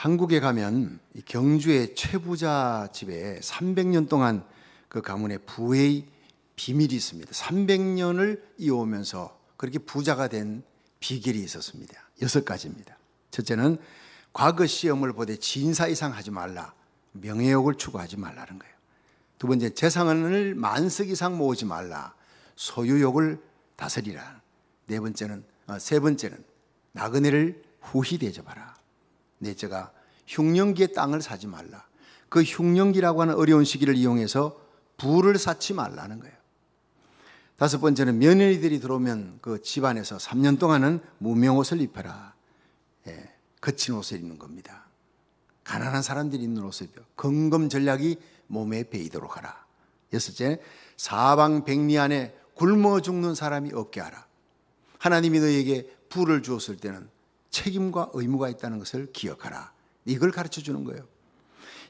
한국에 가면 이 경주의 최부자 집에 300년 동안 그 가문의 부의 비밀이 있습니다. 300년을 이어오면서 그렇게 부자가 된 비결이 있었습니다. 6가지입니다. 첫째는 과거 시험을 보되 진사 이상 하지 말라. 명예욕을 추구하지 말라는 거예요. 두 번째, 재산을 만석 이상 모으지 말라. 소유욕을 다스리라. 세 번째는 나그네를 후히 대접하라. 넷째가 흉년기에 땅을 사지 말라. 그 흉년기라고 하는 어려운 시기를 이용해서 부를 쌓지 말라는 거예요. 다섯 번째는 며느리들이 들어오면 그 집안에서 3년 동안은 무명옷을 입혀라. 거친 옷을 입는 겁니다. 가난한 사람들이 입는 옷을 입혀 건검전략이 몸에 배이도록 하라. 여섯째, 사방백리 안에 굶어 죽는 사람이 없게 하라. 하나님이 너에게 부를 주었을 때는 책임과 의무가 있다는 것을 기억하라. 이걸 가르쳐 주는 거예요.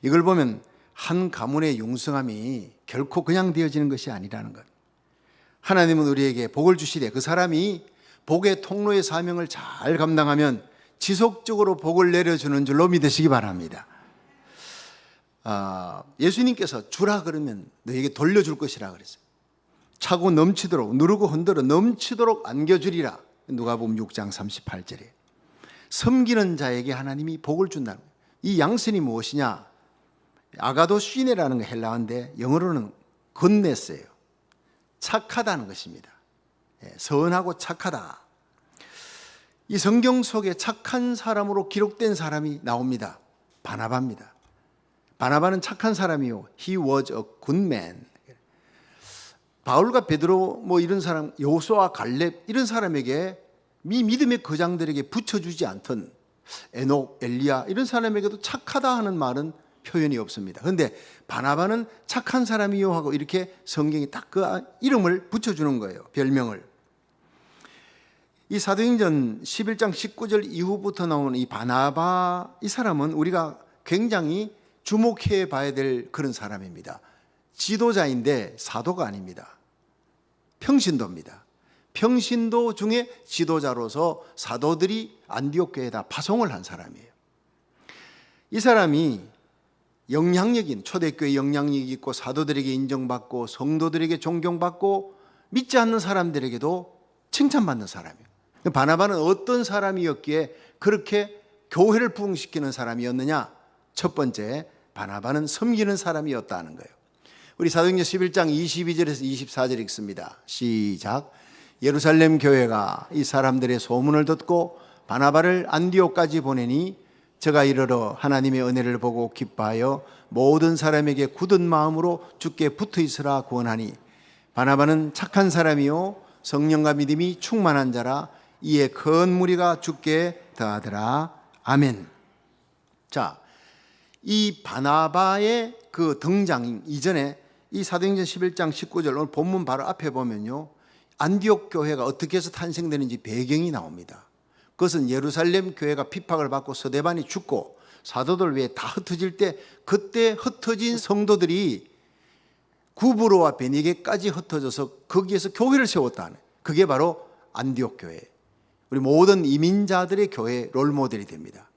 이걸 보면 한 가문의 융성함이 결코 그냥 되어지는 것이 아니라는 것. 하나님은 우리에게 복을 주시되 그 사람이 복의 통로의 사명을 잘 감당하면 지속적으로 복을 내려주는 줄로 믿으시기 바랍니다. 예수님께서 주라 그러면 너에게 돌려줄 것이라 그랬어요. 차고 넘치도록 누르고 흔들어 넘치도록 안겨주리라. 누가복음 6장 38절에 섬기는 자에게 하나님이 복을 준다는 거예요. 이 양선이 무엇이냐? 아가도시네라는 거 헬라어인데 영어로는 굿네스예요. 착하다는 것입니다. 선하고 착하다. 이 성경 속에 착한 사람으로 기록된 사람이 나옵니다. 바나바입니다. 바나바는 착한 사람이요. He was a good man. 바울과 베드로 이런 사람, 여호수아, 갈렙 이런 사람에게 믿음의 거장들에게 붙여주지 않던 에녹, 엘리야 이런 사람에게도 착하다 하는 말은 표현이 없습니다. 그런데 바나바는 착한 사람이요 하고 이렇게 성경이 딱 그 이름을 붙여주는 거예요. 별명을. 이 사도행전 11장 19절 이후부터 나오는 이 바나바, 이 사람은 우리가 굉장히 주목해 봐야 될 그런 사람입니다. 지도자인데 사도가 아닙니다. 평신도입니다. 평신도 중에 지도자로서 사도들이 안디옥 교회에다 파송을 한 사람이에요. 이 사람이 영향력인, 초대교회 영향력이 있고 사도들에게 인정받고 성도들에게 존경받고 믿지 않는 사람들에게도 칭찬받는 사람이에요. 바나바는 어떤 사람이었기에 그렇게 교회를 부흥시키는 사람이었느냐? 첫 번째, 바나바는 섬기는 사람이었다는 거예요. 우리 사도행전 11장 22절에서 24절 읽습니다. 시작. 예루살렘 교회가 이 사람들의 소문을 듣고 바나바를 안디옥까지 보내니 저가 이르러 하나님의 은혜를 보고 기뻐하여 모든 사람에게 굳은 마음으로 주께 붙어 있으라 구원하니 바나바는 착한 사람이요 성령과 믿음이 충만한 자라 이에 큰 무리가 주께 더하더라. 아멘. 자, 이 바나바의 그 등장 이전에 이 사도행전 11장 19절 오늘 본문 바로 앞에 보면요, 안디옥 교회가 어떻게 해서 탄생되는지 배경이 나옵니다. 그것은 예루살렘 교회가 핍박을 받고 스데반이 죽고 사도들 외에 다 흩어질 때 그때 흩어진 성도들이 구브로와 베니게까지 흩어져서 거기에서 교회를 세웠다는, 그게 바로 안디옥 교회, 우리 모든 이민자들의 교회 롤모델이 됩니다.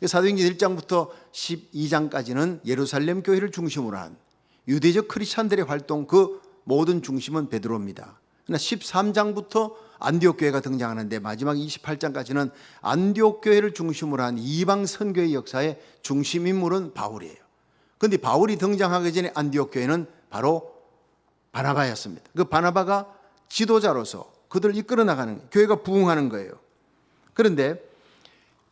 사도행전 1장부터 12장까지는 예루살렘 교회를 중심으로 한 유대적 크리스찬들의 활동, 그 모든 중심은 베드로입니다. 그러나 13장부터 안디옥 교회가 등장하는데 마지막 28장까지는 안디옥 교회를 중심으로 한 이방 선교의 역사의 중심 인물은 바울이에요. 그런데 바울이 등장하기 전에 안디옥 교회는 바로 바나바였습니다. 그 바나바가 지도자로서 그들을 이끌어 나가는, 교회가 부흥하는 거예요. 그런데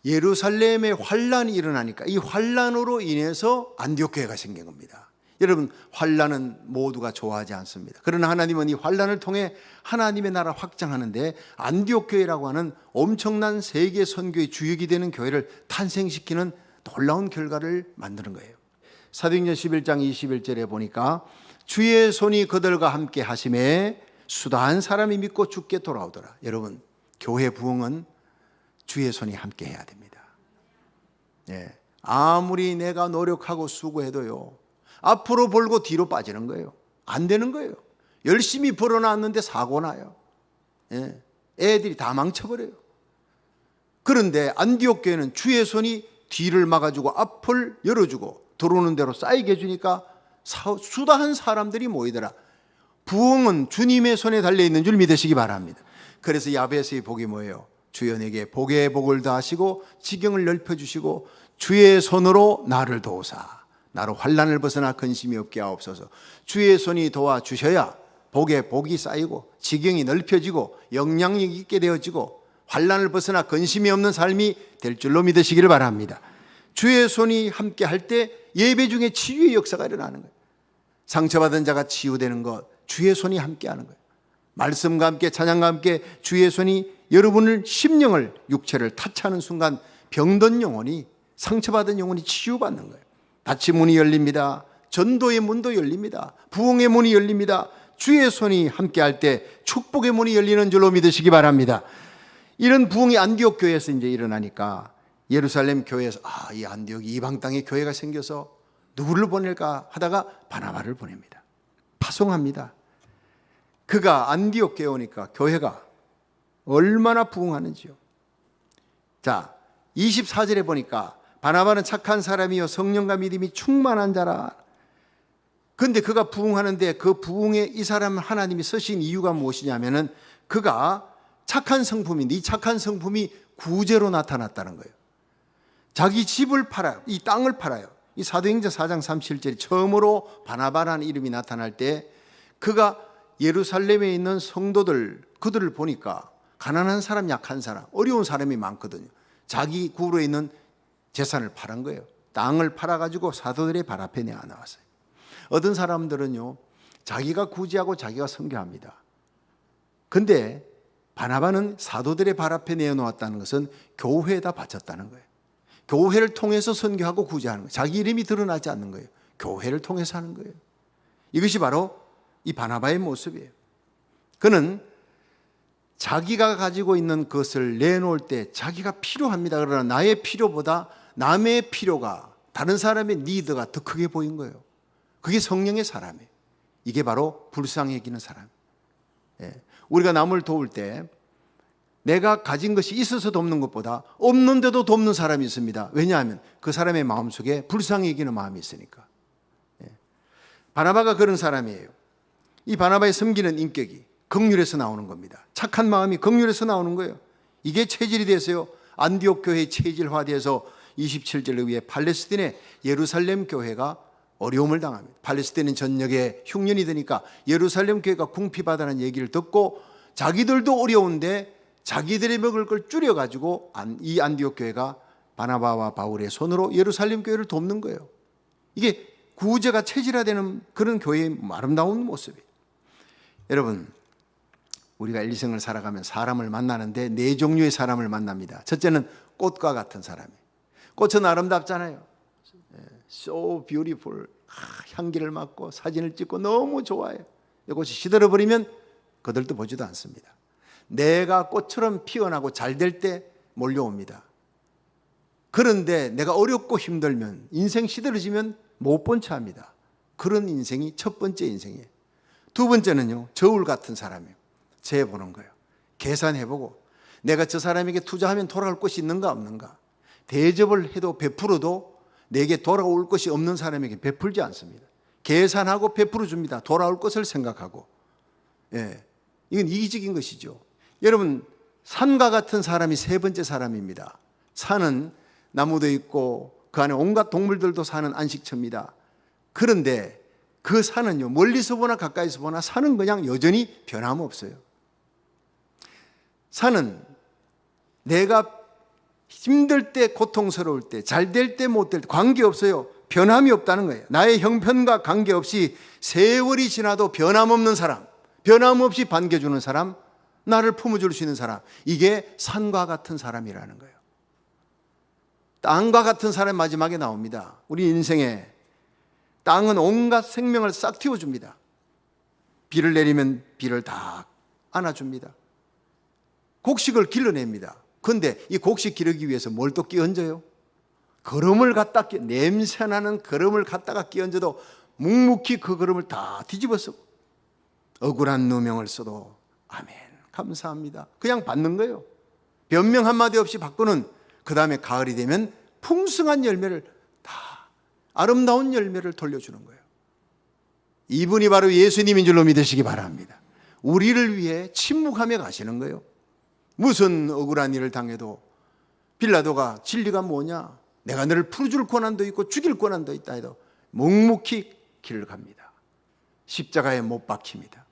예루살렘에 환란이 일어나니까 이 환란으로 인해서 안디옥 교회가 생긴 겁니다. 여러분, 환란은 모두가 좋아하지 않습니다. 그러나 하나님은 이 환란을 통해 하나님의 나라 확장하는데 안디옥 교회라고 하는 엄청난 세계 선교의 주역이 되는 교회를 탄생시키는 놀라운 결과를 만드는 거예요. 사도행전 11장 21절에 보니까 주의 손이 그들과 함께 하심에 수다한 사람이 믿고 주께 돌아오더라. 여러분, 교회 부흥은 주의 손이 함께 해야 됩니다. 아무리 내가 노력하고 수고해도요, 앞으로 벌고 뒤로 빠지는 거예요. 안 되는 거예요. 열심히 벌어놨는데 사고 나요. 애들이 다 망쳐버려요. 그런데 안디옥 교회는 주의 손이 뒤를 막아주고 앞을 열어주고 들어오는 대로 쌓이게 해주니까 수다한 사람들이 모이더라. 부흥은 주님의 손에 달려있는 줄 믿으시기 바랍니다. 그래서 야베스의 복이 뭐예요? 주여 내게 복의 복을 더하시고 지경을 넓혀주시고 주의 손으로 나를 도우사 나로 환난을 벗어나 근심이 없게 하옵소서. 주의 손이 도와주셔야 복의 복이 쌓이고 지경이 넓혀지고 영향력 있게 되어지고 환난을 벗어나 근심이 없는 삶이 될 줄로 믿으시기를 바랍니다. 주의 손이 함께 할 때 예배 중에 치유의 역사가 일어나는 거예요. 상처받은 자가 치유되는 것, 주의 손이 함께 하는 거예요. 말씀과 함께 찬양과 함께 주의 손이 여러분을 심령을 육체를 타치하는 순간 병든 영혼이 상처받은 영혼이 치유받는 거예요. 다친 문이 열립니다. 전도의 문도 열립니다. 부흥의 문이 열립니다. 주의 손이 함께 할 때 축복의 문이 열리는 줄로 믿으시기 바랍니다. 이런 부흥이 안디옥 교회에서 이제 일어나니까 예루살렘 교회에서 이 안디옥 이방 땅에 교회가 생겨서 누구를 보낼까 하다가 바나바를 보냅니다. 파송합니다. 그가 안디옥 교회에 오니까 교회가 얼마나 부흥하는지요. 자, 24절에 보니까 바나바는 착한 사람이요 성령과 믿음이 충만한 자라. 그런데 그가 부흥하는데 그 부흥에 이 사람을 하나님이 쓰신 이유가 무엇이냐면은 그가 착한 성품인데 이 착한 성품이 구제로 나타났다는 거예요. 자기 집을 팔아요. 이 땅을 팔아요. 이 사도행전 4장 37절에 처음으로 바나바라는 이름이 나타날 때 그가 예루살렘에 있는 성도들 그들을 보니까 가난한 사람, 약한 사람, 어려운 사람이 많거든요. 자기 구로에 있는 재산을 팔은 거예요. 땅을 팔아가지고 사도들의 발 앞에 내어놨어요. 어떤 사람들은요 자기가 구제하고 자기가 선교합니다. 근데 바나바는 사도들의 발 앞에 내어놓았다는 것은 교회에다 바쳤다는 거예요. 교회를 통해서 선교하고 구제하는 거예요. 자기 이름이 드러나지 않는 거예요. 교회를 통해서 하는 거예요. 이것이 바로 이 바나바의 모습이에요. 그는 자기가 가지고 있는 것을 내놓을 때 자기가 필요합니다. 그러나 나의 필요보다 남의 필요가 다른 사람의 니드가 더 크게 보인 거예요. 그게 성령의 사람이에요. 이게 바로 불쌍히 여기는 사람. 우리가 남을 도울 때 내가 가진 것이 있어서 돕는 것보다 없는데도 돕는 사람이 있습니다. 왜냐하면 그 사람의 마음속에 불쌍히 여기는 마음이 있으니까. 바나바가 그런 사람이에요. 이 바나바의 섬기는 인격이 긍휼에서 나오는 겁니다. 착한 마음이 긍휼에서 나오는 거예요. 이게 체질이 돼서요 안디옥 교회의 체질화돼서 27절에 의해 팔레스틴의 예루살렘 교회가 어려움을 당합니다. 팔레스틴은 전역에 흉년이 드니까 예루살렘 교회가 궁핍하다는 얘기를 듣고 자기들도 어려운데 자기들이 먹을 걸 줄여가지고 이 안디옥 교회가 바나바와 바울의 손으로 예루살렘 교회를 돕는 거예요. 이게 구제가 체질화되는 그런 교회의 아름다운 모습이에요. 여러분, 우리가 일생을 살아가면 사람을 만나는데 네 종류의 사람을 만납니다. 첫째는 꽃과 같은 사람이에요. 꽃은 아름답잖아요. So beautiful. 향기를 맡고 사진을 찍고 너무 좋아해요. 이것이 시들어버리면 그들도 보지도 않습니다. 내가 꽃처럼 피어나고 잘 될 때 몰려옵니다. 그런데 내가 어렵고 힘들면 인생 시들어지면 못 본 채 합니다. 그런 인생이 첫 번째 인생이에요. 두 번째는요 저울 같은 사람이에요. 재보는 거예요. 계산해보고 내가 저 사람에게 투자하면 돌아올 것이 있는가 없는가. 대접을 해도 베풀어도 내게 돌아올 것이 없는 사람에게 베풀지 않습니다. 계산하고 베풀어 줍니다. 돌아올 것을 생각하고. 이건 이기적인 것이죠. 여러분, 산과 같은 사람이 세 번째 사람입니다. 산은 나무도 있고 그 안에 온갖 동물들도 사는 안식처입니다. 그런데 그 산은요 멀리서 보나 가까이서 보나 산은 그냥 여전히 변함없어요. 산은 내가 힘들 때, 고통스러울 때, 잘 될 때, 못 될 때 관계없어요. 변함이 없다는 거예요. 나의 형편과 관계없이 세월이 지나도 변함없는 사람, 변함없이 반겨주는 사람, 나를 품어줄 수 있는 사람, 이게 산과 같은 사람이라는 거예요. 땅과 같은 사람이 마지막에 나옵니다. 우리 인생에 땅은 온갖 생명을 싹 틔워줍니다. 비를 내리면 비를 다 안아줍니다. 곡식을 길러냅니다. 그런데 이 곡식 기르기 위해서 뭘 또 끼얹어요? 거름을 갖다 냄새나는 거름을 갖다가 끼얹어도 묵묵히 그 거름을 다 뒤집어 쓰고 억울한 누명을 써도 아멘 감사합니다 그냥 받는 거예요. 변명 한마디 없이 받고는 그 다음에 가을이 되면 풍성한 열매를 다 아름다운 열매를 돌려주는 거예요. 이분이 바로 예수님인 줄로 믿으시기 바랍니다. 우리를 위해 침묵하며 가시는 거예요. 무슨 억울한 일을 당해도 빌라도가 진리가 뭐냐? 내가 너를 풀어줄 권한도 있고 죽일 권한도 있다 해도 묵묵히 길을 갑니다. 십자가에 못 박힙니다.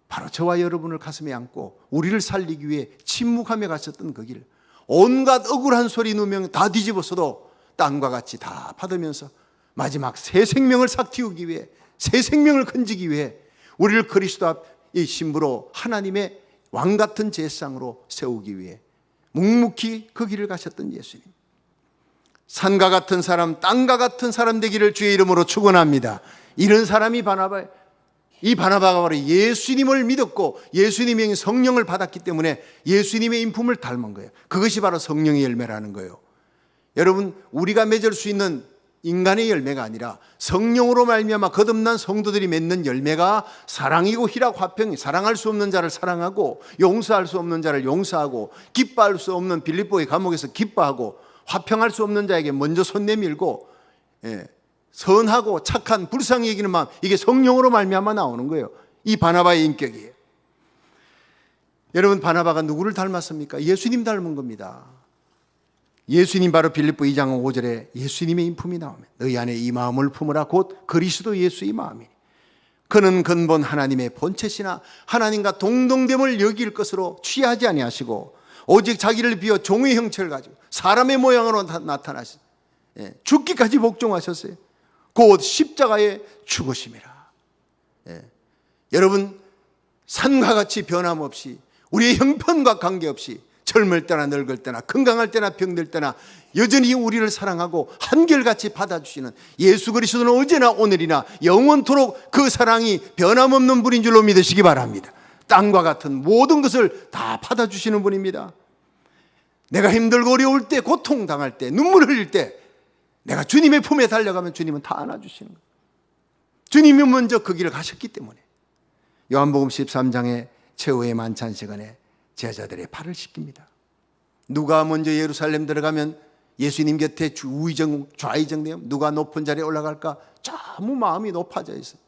바로 저와 여러분을 가슴에 안고 우리를 살리기 위해 침묵하며 가셨던 그 길, 온갖 억울한 소리 누명 다 뒤집어서도 땅과 같이 다 받으면서 마지막 새 생명을 싹 틔우기 위해, 새 생명을 건지기 위해 우리를 그리스도 앞의 신부로 하나님의 왕 같은 제사장으로 세우기 위해 묵묵히 그 길을 가셨던 예수님, 산과 같은 사람, 땅과 같은 사람 되기를 주의 이름으로 축원합니다. 이런 사람이 바나바예요. 이 바나바가 바로 예수님을 믿었고 예수님의 성령을 받았기 때문에 예수님의 인품을 닮은 거예요. 그것이 바로 성령의 열매라는 거예요. 여러분, 우리가 맺을 수 있는 인간의 열매가 아니라 성령으로 말미암아 거듭난 성도들이 맺는 열매가 사랑이고 희락, 화평이, 사랑할 수 없는 자를 사랑하고 용서할 수 없는 자를 용서하고 기뻐할 수 없는 빌립보의 감옥에서 기뻐하고 화평할 수 없는 자에게 먼저 손 내밀고 선하고 착한 불쌍히 여기는 마음, 이게 성령으로 말미암아 나오는 거예요. 이 바나바의 인격이에요. 여러분, 바나바가 누구를 닮았습니까? 예수님 닮은 겁니다. 예수님, 바로 빌립보 2장 5절에 예수님의 인품이 나오면 너희 안에 이 마음을 품으라 곧 그리스도 예수의 마음이니 그는 근본 하나님의 본체시나 하나님과 동등됨을 여길 것으로 취하지 아니하시고 오직 자기를 비워 종의 형체를 가지고 사람의 모양으로 나타나시 죽기까지 복종하셨어요. 곧 십자가에 죽으심이라. 여러분, 산과 같이 변함없이 우리의 형편과 관계없이 젊을 때나 늙을 때나 건강할 때나 병들 때나 여전히 우리를 사랑하고 한결같이 받아주시는 예수 그리스도는 어제나 오늘이나 영원토록 그 사랑이 변함없는 분인 줄로 믿으시기 바랍니다. 땅과 같은 모든 것을 다 받아주시는 분입니다. 내가 힘들고 어려울 때, 고통당할 때, 눈물을 흘릴 때 내가 주님의 품에 달려가면 주님은 다 안아주시는 거예요. 주님이 먼저 그 길을 가셨기 때문에. 요한복음 13장의 최후의 만찬 시간에 제자들의 발을 씻깁니다. 누가 먼저 예루살렘 들어가면 예수님 곁에 좌의정되면 누가 높은 자리에 올라갈까 너무 마음이 높아져 있어요.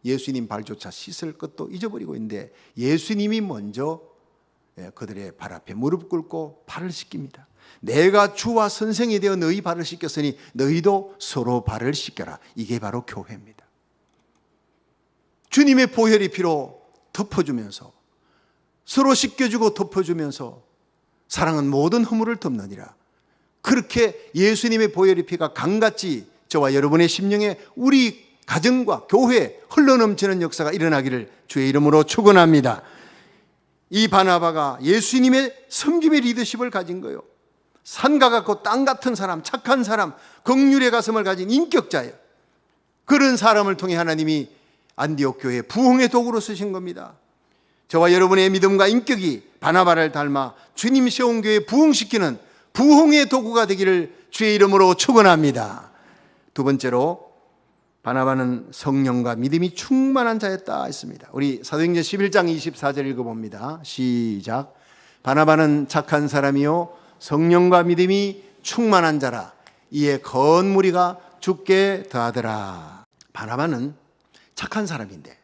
예수님 발조차 씻을 것도 잊어버리고 있는데 예수님이 먼저 그들의 발 앞에 무릎 꿇고 발을 씻깁니다. 내가 주와 선생이 되어 너희 발을 씻겼으니 너희도 서로 발을 씻겨라. 이게 바로 교회입니다. 주님의 보혈의 피로 덮어주면서 서로 씻겨주고 덮어주면서 사랑은 모든 허물을 덮느니라. 그렇게 예수님의 보혈의 피가 강같이 저와 여러분의 심령에 우리 가정과 교회에 흘러넘치는 역사가 일어나기를 주의 이름으로 축원합니다. 이 바나바가 예수님의 섬김의 리더십을 가진 거예요. 산과 같고 땅 같은 사람, 착한 사람, 긍휼의 가슴을 가진 인격자예요. 그런 사람을 통해 하나님이 안디옥 교회 부흥의 도구로 쓰신 겁니다. 저와 여러분의 믿음과 인격이 바나바를 닮아 주님 세운 교회 부흥시키는 부흥의 도구가 되기를 주의 이름으로 축원합니다. 두 번째로 바나바는 성령과 믿음이 충만한 자였다 했습니다. 우리 사도행전 11장 24절 읽어봅니다. 시작. 바나바는 착한 사람이요 성령과 믿음이 충만한 자라. 이에 거한 무리가 죽게 더하더라. 바나바는 착한 사람인데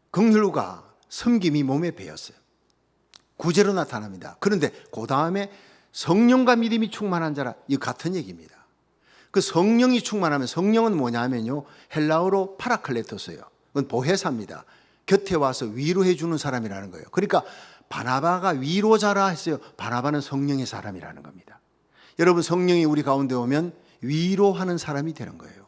긍휼과 섬김이 몸에 배었어요. 구제로 나타납니다. 그런데 그 다음에 성령과 믿음이 충만한 자라, 이 같은 얘기입니다. 그 성령이 충만하면, 성령은 뭐냐면요, 헬라어로 파라클레토스예요. 그건 보혜사입니다. 곁에 와서 위로해 주는 사람이라는 거예요. 그러니까 바나바가 위로자라 했어요. 바나바는 성령의 사람이라는 겁니다. 여러분, 성령이 우리 가운데 오면 위로하는 사람이 되는 거예요.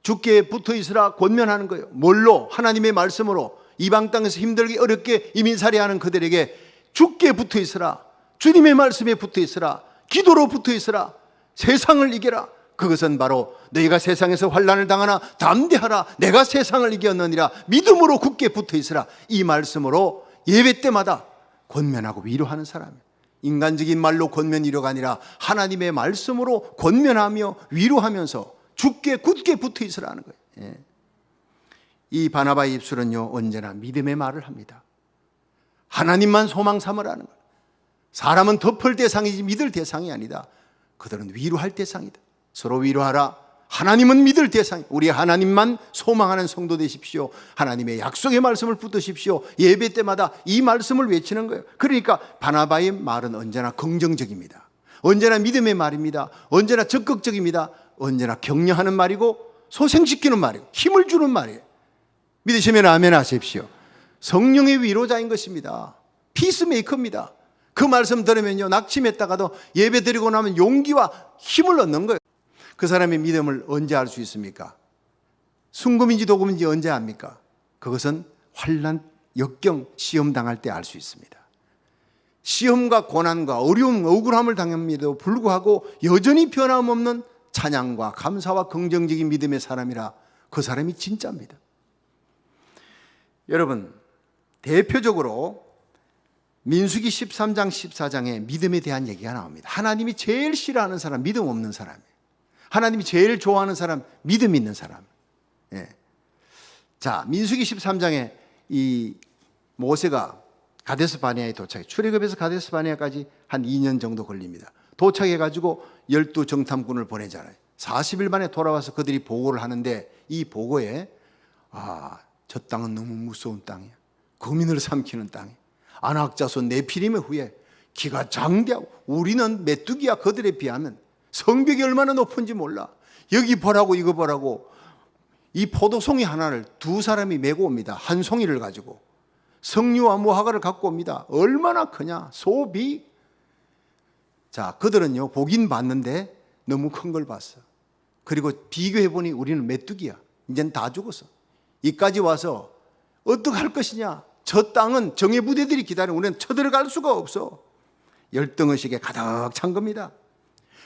주께 붙어 있으라 권면하는 거예요. 뭘로? 하나님의 말씀으로. 이방 땅에서 힘들게 어렵게 이민살이하는 그들에게 주께 붙어 있으라, 주님의 말씀에 붙어 있으라, 기도로 붙어 있으라, 세상을 이겨라. 그것은 바로 너희가 세상에서 환난을 당하나 담대하라, 내가 세상을 이겼느니라, 믿음으로 굳게 붙어 있으라. 이 말씀으로 예배 때마다 권면하고 위로하는 사람이에요. 인간적인 말로 권면 위로가 아니라 하나님의 말씀으로 권면하며 위로하면서 주께 굳게 붙어 있으라는 거예요. 이 바나바의 입술은요, 언제나 믿음의 말을 합니다. 하나님만 소망 삼으라는 거예요. 사람은 덮을 대상이지 믿을 대상이 아니다. 그들은 위로할 대상이다. 서로 위로하라. 하나님은 믿을 대상. 우리 하나님만 소망하는 성도 되십시오. 하나님의 약속의 말씀을 붙드십시오. 예배 때마다 이 말씀을 외치는 거예요. 그러니까 바나바의 말은 언제나 긍정적입니다. 언제나 믿음의 말입니다. 언제나 적극적입니다. 언제나 격려하는 말이고 소생시키는 말이고 힘을 주는 말이에요. 믿으시면 아멘 하십시오. 성령의 위로자인 것입니다. 피스메이커입니다. 그 말씀 들으면요, 낙심했다가도 예배 드리고 나면 용기와 힘을 얻는 거예요. 그 사람의 믿음을 언제 알 수 있습니까? 순금인지 도금인지 언제 압니까? 그것은 환난, 역경, 시험 당할 때 알 수 있습니다. 시험과 고난과 어려움, 억울함을 당함에도 불구하고 여전히 변함없는 찬양과 감사와 긍정적인 믿음의 사람이라 그 사람이 진짜입니다. 여러분, 대표적으로 민수기 13장 14장에 믿음에 대한 얘기가 나옵니다. 하나님이 제일 싫어하는 사람, 믿음 없는 사람이에요. 하나님이 제일 좋아하는 사람, 믿음 있는 사람. 예. 자, 민수기 13장에 이 모세가 가데스 바네아에 도착해, 출애굽에서 가데스 바네아까지 한 2년 정도 걸립니다. 도착해가지고 12 정탐꾼을 보내잖아요. 40일 만에 돌아와서 그들이 보고를 하는데 이 보고에 저 땅은 너무 무서운 땅이야. 거민을 삼키는 땅이야. 안악자손 네피림의 후에 기가 장대하고 우리는 메뚜기야. 그들에 비하면 성벽이 얼마나 높은지 몰라. 여기 보라고 이거 보라고. 이 포도송이 하나를 두 사람이 메고 옵니다. 한 송이를 가지고 석류와 무화과를 갖고 옵니다. 얼마나 크냐, 소비. 자, 그들은요 보긴 봤는데 너무 큰 걸 봤어. 그리고 비교해보니 우리는 메뚜기야. 이젠 다 죽었어. 이까지 와서 어떡할 것이냐. 저 땅은 정예 부대들이 기다리고 우리는 쳐들어갈 수가 없어. 열등의식에 가득 찬 겁니다.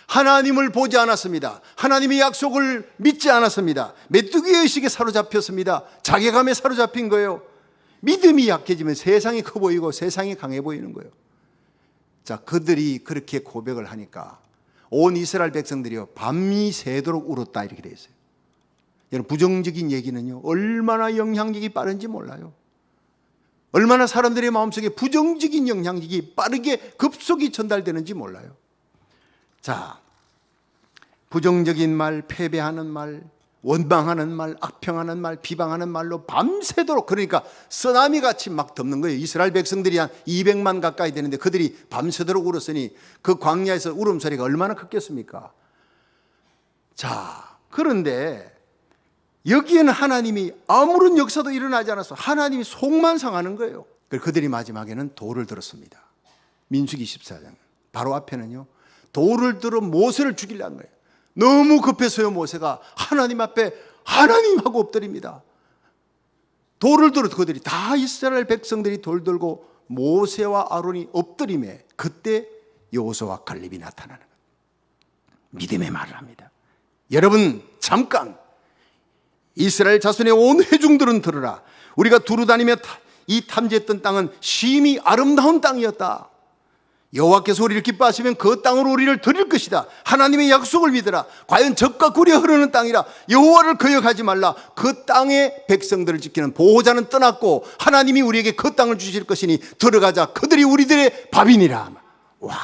하나님을 보지 않았습니다. 하나님의 약속을 믿지 않았습니다. 메뚜기 의식에 사로잡혔습니다. 자괴감에 사로잡힌 거예요. 믿음이 약해지면 세상이 커 보이고 세상이 강해 보이는 거예요. 자, 그들이 그렇게 고백을 하니까 온 이스라엘 백성들이요 밤이 새도록 울었다 이렇게 돼 있어요. 여러분, 부정적인 얘기는요 얼마나 영향력이 빠른지 몰라요. 얼마나 사람들의 마음속에 부정적인 영향력이 빠르게 급속히 전달되는지 몰라요. 자, 부정적인 말, 패배하는 말, 원망하는 말, 악평하는 말, 비방하는 말로 밤새도록, 그러니까 쓰나미 같이 막 덮는 거예요. 이스라엘 백성들이 한 200만 가까이 되는데 그들이 밤새도록 울었으니 그 광야에서 울음소리가 얼마나 컸겠습니까? 자, 그런데 여기에는 하나님이 아무런 역사도 일어나지 않았어. 하나님이 속만 상하는 거예요. 그들이 마지막에는 돌을 들었습니다. 민수기 14장 바로 앞에는요 돌을 들어 모세를 죽이려는 거예요. 너무 급해서요 모세가 하나님 앞에 하나님하고 엎드립니다. 돌을 들어 그들이 다 이스라엘 백성들이 돌 들고 모세와 아론이 엎드림에 그때 여호수아와 갈렙이 나타나는 거예요. 믿음의 말을 합니다. 여러분 잠깐 이스라엘 자손의 온 회중들은 들으라. 우리가 두루다니며 이 탐지했던 땅은 심히 아름다운 땅이었다. 여호와께서 우리를 기뻐하시면 그 땅으로 우리를 드릴 것이다. 하나님의 약속을 믿으라. 과연 적과 굴이 흐르는 땅이라. 여호와를 거역하지 말라. 그 땅의 백성들을 지키는 보호자는 떠났고 하나님이 우리에게 그 땅을 주실 것이니 들어가자. 그들이 우리들의 밥이니라. 와,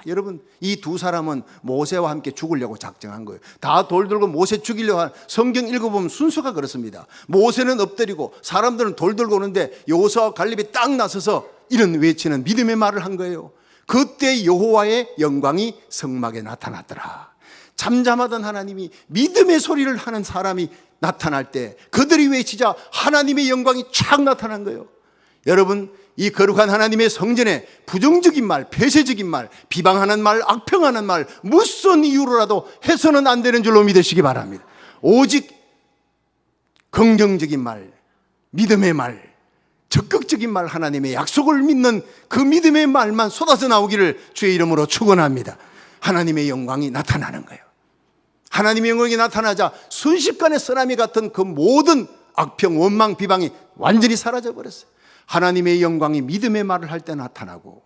여러분 이 두 사람은 모세와 함께 죽으려고 작정한 거예요. 다 돌 들고 모세 죽이려고 한, 성경 읽어보면 순서가 그렇습니다. 모세는 엎드리고 사람들은 돌 들고 오는데 여호수아와 갈렙이 딱 나서서 이런 외치는 믿음의 말을 한 거예요. 그때 여호와의 영광이 성막에 나타났더라. 잠잠하던 하나님이 믿음의 소리를 하는 사람이 나타날 때 그들이 외치자 하나님의 영광이 촥 나타난 거예요. 여러분 이 거룩한 하나님의 성전에 부정적인 말, 폐쇄적인 말, 비방하는 말, 악평하는 말 무슨 이유로라도 해서는 안 되는 줄로 믿으시기 바랍니다. 오직 긍정적인 말, 믿음의 말, 적극적인 말, 하나님의 약속을 믿는 그 믿음의 말만 쏟아져 나오기를 주의 이름으로 축원합니다. 하나님의 영광이 나타나는 거예요. 하나님의 영광이 나타나자 순식간에 쓰나미 같은 그 모든 악평, 원망, 비방이 완전히 사라져 버렸어요. 하나님의 영광이 믿음의 말을 할 때 나타나고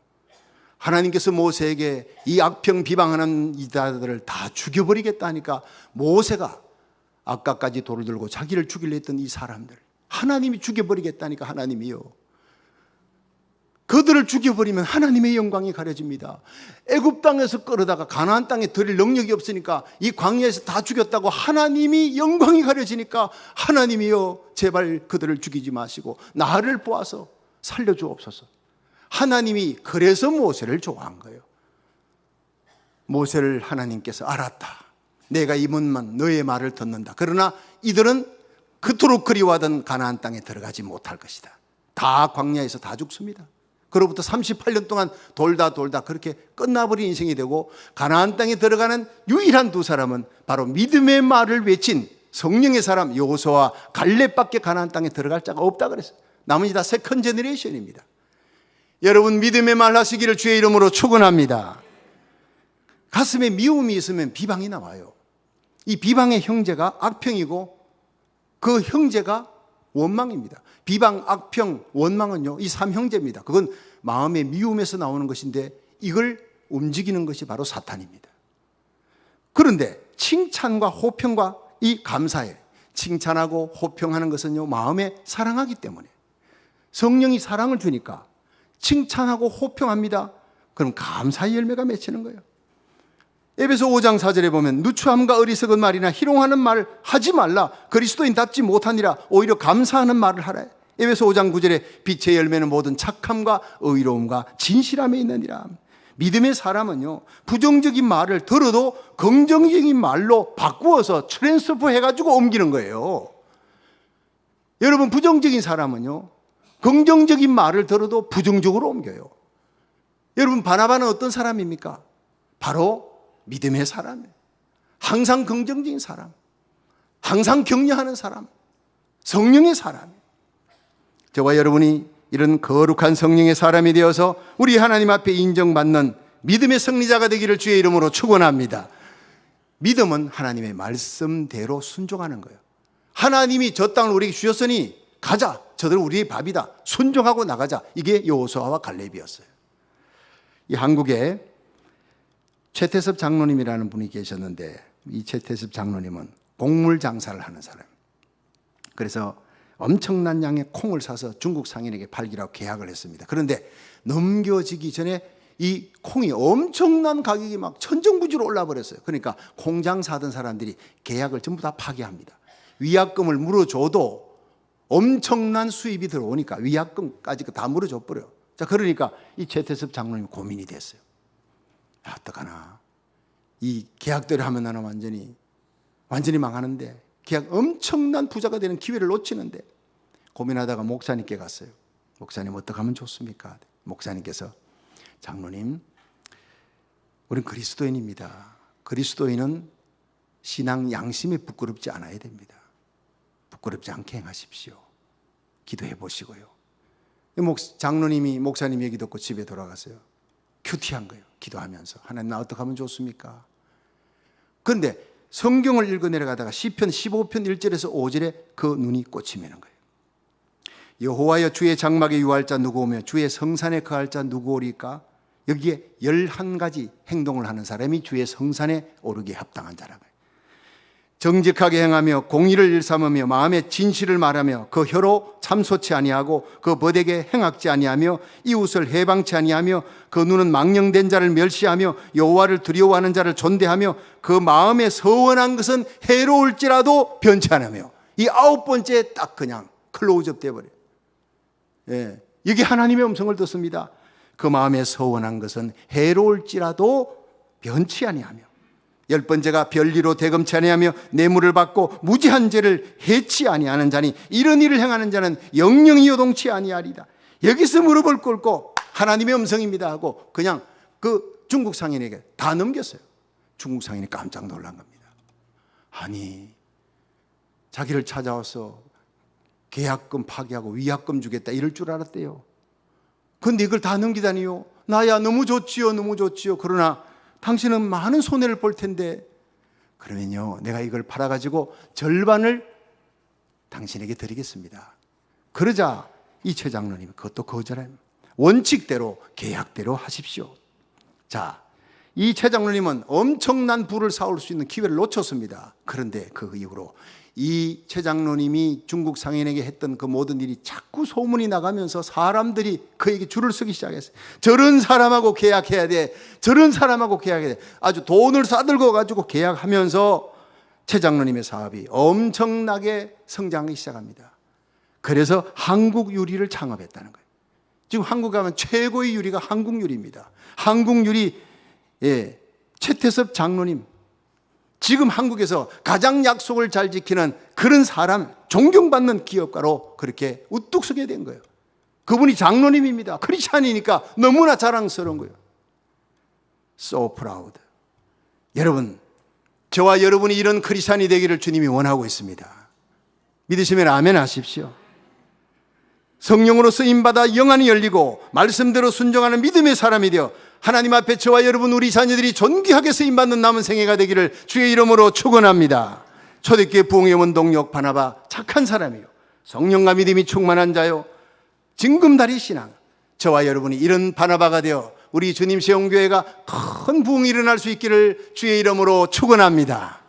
하나님께서 모세에게 이 악평 비방하는 이들을 다 죽여버리겠다 하니까 모세가 아까까지 돌을 들고 자기를 죽이려 했던 이 사람들 하나님이 죽여버리겠다니까 하나님이요 그들을 죽여버리면 하나님의 영광이 가려집니다. 애굽 땅에서 끌어다가 가나안 땅에 들일 능력이 없으니까 이 광야에서 다 죽였다고 하나님이 영광이 가려지니까 하나님이여 제발 그들을 죽이지 마시고 나를 보아서 살려주옵소서. 하나님이 그래서 모세를 좋아한 거예요. 모세를 하나님께서 알았다. 내가 이번만 너의 말을 듣는다. 그러나 이들은 그토록 그리워하던 가나안 땅에 들어가지 못할 것이다. 다 광야에서 다 죽습니다. 그로부터 38년 동안 돌다 그렇게 끝나버린 인생이 되고 가나안 땅에 들어가는 유일한 두 사람은 바로 믿음의 말을 외친 성령의 사람 여호수아와 갈렙밖에 가나안 땅에 들어갈 자가 없다 그랬어요. 나머지 다 세컨 제너레이션입니다. 여러분 믿음의 말 하시기를 주의 이름으로 축원합니다. 가슴에 미움이 있으면 비방이 나와요. 이 비방의 형제가 악평이고 그 형제가 원망입니다. 비방, 악평, 원망은요, 이 삼형제입니다. 그건 마음의 미움에서 나오는 것인데 이걸 움직이는 것이 바로 사탄입니다. 그런데 칭찬과 호평과 이 감사에 칭찬하고 호평하는 것은요, 마음에 사랑하기 때문에 성령이 사랑을 주니까 칭찬하고 호평합니다. 그럼 감사의 열매가 맺히는 거예요. 에베소 5장 4절에 보면 누추함과 어리석은 말이나 희롱하는 말 하지 말라. 그리스도인답지 못하니라. 오히려 감사하는 말을 하라. 에베소 5장 9절에 빛의 열매는 모든 착함과 의로움과 진실함에 있느니라. 믿음의 사람은요, 부정적인 말을 들어도 긍정적인 말로 바꾸어서 트랜스퍼 해가지고 옮기는 거예요. 여러분 부정적인 사람은요, 긍정적인 말을 들어도 부정적으로 옮겨요. 여러분 바나바는 어떤 사람입니까? 바로 믿음의 사람이에요. 항상 긍정적인 사람, 항상 격려하는 사람, 성령의 사람이에요. 저와 여러분이 이런 거룩한 성령의 사람이 되어서 우리 하나님 앞에 인정받는 믿음의 승리자가 되기를 주의 이름으로 축원합니다. 믿음은 하나님의 말씀대로 순종하는 거예요. 하나님이 저 땅을 우리에게 주셨으니 가자, 저들 우리의 밥이다, 순종하고 나가자. 이게 여호수아와 갈렙이었어요. 이 한국에 최태섭 장로님이라는 분이 계셨는데 이 최태섭 장로님은 곡물 장사를 하는 사람이에요. 그래서 엄청난 양의 콩을 사서 중국 상인에게 팔기라고 계약을 했습니다. 그런데 넘겨지기 전에 이 콩이 엄청난 가격이 막 천정부지로 올라 버렸어요. 그러니까 콩장사 하던 사람들이 계약을 전부 다 파기합니다. 위약금을 물어줘도 엄청난 수입이 들어오니까 위약금까지 다 물어줘 버려요. 자, 그러니까 이 최태섭 장로님이 고민이 됐어요. 어떡하나, 이 계약대로 하면 나는 완전히 망하는데, 계약 엄청난 부자가 되는 기회를 놓치는데, 고민하다가 목사님께 갔어요. 목사님 어떻게 하면 좋습니까? 목사님께서 장로님, 우린 그리스도인입니다. 그리스도인은 신앙 양심에 부끄럽지 않아야 됩니다. 부끄럽지 않게 행하십시오. 기도해 보시고요. 장로님이 목사님 얘기 듣고 집에 돌아갔어요. 큐티한 거예요. 기도하면서 하나님 나 어떻게 하면 좋습니까? 그런데 성경을 읽어 내려가다가 시편 15편 1절에서 5절에 그 눈이 꽂히는 거예요. 여호와여 주의 장막에 유할 자 누구 오며 주의 성산에 거할 자 누구 오리까? 여기에 11가지 행동을 하는 사람이 주의 성산에 오르기에 합당한 자라고 해요. 정직하게 행하며 공의를 일삼으며 마음에 진실을 말하며 그 혀로 참소치 아니하고 그 벗에게 행악지 아니하며 이웃을 해방치 아니하며 그 눈은 망령된 자를 멸시하며 여호와를 두려워하는 자를 존대하며 그 마음에 서원한 것은 해로울지라도 변치 않으며, 이 9번째 딱 그냥 클로즈업 돼버려요. 예, 이게 하나님의 음성을 듣습니다. 그 마음에 서원한 것은 해로울지라도 변치 아니하며, 10번째가 별리로 대금치 아니하며 뇌물을 받고 무지한 죄를 해치 아니하는 자니 이런 일을 행하는 자는 영영이 요동치 아니하리다. 여기서 무릎을 꿇고 하나님의 음성입니다 하고 그냥 그 중국 상인에게 다 넘겼어요. 중국 상인이 깜짝 놀란 겁니다. 아니, 자기를 찾아와서 계약금 파기하고 위약금 주겠다 이럴 줄 알았대요. 그런데 이걸 다 넘기다니요. 나야 너무 좋지요, 너무 좋지요. 그러나 당신은 많은 손해를 볼 텐데, 그러면요 내가 이걸 팔아가지고 절반을 당신에게 드리겠습니다. 그러자 이 최 장로님이 그것도 거절해요. 원칙대로 계약대로 하십시오. 자, 이 최 장로님은 엄청난 부를 쌓을 수 있는 기회를 놓쳤습니다. 그런데 그 이후로 이 최 장로님이 중국 상인에게 했던 그 모든 일이 자꾸 소문이 나가면서 사람들이 그에게 줄을 서기 시작했어요. 저런 사람하고 계약해야 돼. 저런 사람하고 계약해야 돼. 아주 돈을 싸들고 가지고 계약하면서 최 장로님의 사업이 엄청나게 성장하기 시작합니다. 그래서 한국 유리를 창업했다는 거예요. 지금 한국 가면 최고의 유리가 한국 유리입니다. 한국 유리, 최태섭 장로님. 지금 한국에서 가장 약속을 잘 지키는 그런 사람, 존경받는 기업가로 그렇게 우뚝 서게 된 거예요. 그분이 장로님입니다. 크리스찬이니까 너무나 자랑스러운 거예요. So proud. 여러분, 저와 여러분이 이런 크리스찬이 되기를 주님이 원하고 있습니다. 믿으시면 아멘 하십시오. 성령으로 쓰임받아 영안이 열리고 말씀대로 순종하는 믿음의 사람이 되어 하나님 앞에 저와 여러분 우리 자녀들이 존귀하게 쓰임받는 남은 생애가 되기를 주의 이름으로 축원합니다. 초대교회 부흥의 원동력 바나바 착한 사람이요, 성령과 믿음이 충만한 자요, 징금다리 신앙. 저와 여러분이 이런 바나바가 되어 우리 주님 세운교회가 큰 부흥이 일어날 수 있기를 주의 이름으로 축원합니다.